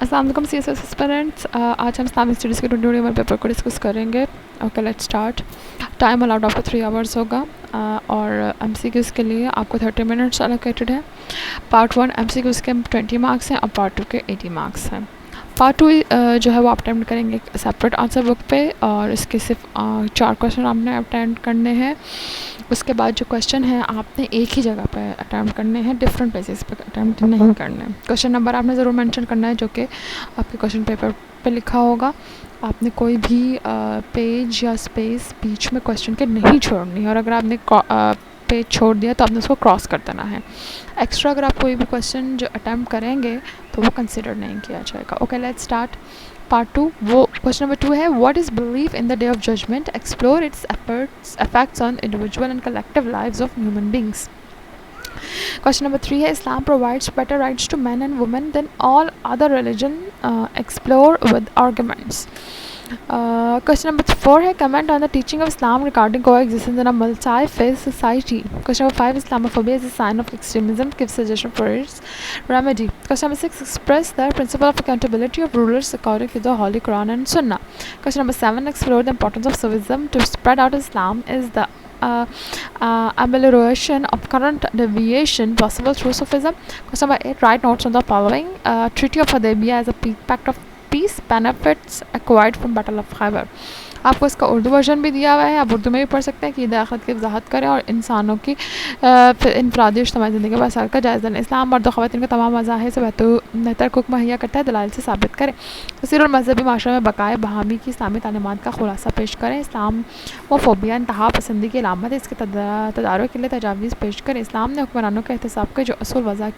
अस्सलाम वालेकुम CSS aspirants. आज हम इस्लामिक स्टडीज़ के 2021 पेपर को डिस्कस करेंगे। Okay, let's start. Time allowed आपको 3 आवर्स होगा और MCQs के लिए आपको 30 मिनट्स एलोकेटेड है। पार्ट 1 MCQs के 20 मार्क्स हैं और पार्ट 2 के 80 मार्क्स हैं। पार्ट 2 जो है वो आप अटैम्प्ट करेंगे सेपरेट आंसर बुक पे और इसके सिर्फ 4 क्वेश्चन आपने अटैम्प्ट करने हैं। उसके बाद जो क्वेश्चन है आपने एक ही जगह पे अटैम्प्ट करने हैं, डिफरेंट प्लेसेस पे अटैम्प्ट नहीं करने। क्वेश्चन नंबर आपने ज़रूर मेंशन करना है जो कि आपके क्वेश्चन पेपर पे लिखा होगा। आपने कोई भी पेज या स्पेस बीच में क्वेश्चन के नहीं छोड़नी, और अगर आपने पेज छोड़ दिया तो आपने उसको क्रॉस कर देना है। एक्स्ट्रा अगर आप कोई भी क्वेश्चन जो अटैम्प्ट करेंगे तो वो कंसिडर नहीं किया जाएगा। Okay, let's start. पार्ट 2, वो क्वेश्चन नंबर 2 है, what is belief in the day of judgement, explore its effects on individual and collective lives of human beings. Question number 3 है, Islam provides better rights to men and women than all other religion, explore with arguments. Question number 4 है, comment on the teaching of Islam regarding coexistence in a multi-faith society. Question number 5, Islamophobia is a sign of extremism, give suggestion for its remedy. Question number 6, express the principle of accountability of rulers according to the Holy Quran and Sunnah. Question number 7, explore the importance of Sufism to spread out Islam is the amelioration of current deviation possible through Sufism. Question number 8, write notes on the following. Treaty of Hudaybiyah as a pact of peace, benefits acquired from Battle of Khyber. आपको इसका Urdu version भी दिया हुआ है, आप उर्दू में भी पढ़ सकते हैं कि ईद आखिरत की वजाहत करें और इंसानों की इनफरादी इज्तिमाई ज़िंदगी बसर का जायज़ा लें। इस्लाम मर्द ख़वातीन का तमाम मज़ाहिब से बेहतर हुक्म मुहैया करता है, दलाइल से साबित करें। तस्वीर और मजहबी माशरे में बकाए बहामी की इस्लामी तालीमात का खुलासा पेश करें। इस्लामोफोबिया इंतहा पसंदी की अलामत है, इसके तदारुक के लिए तजावीज़ पेश करें। इस्लाम ने हुक्मरानों के एहतसाब के जो असूल वज़ा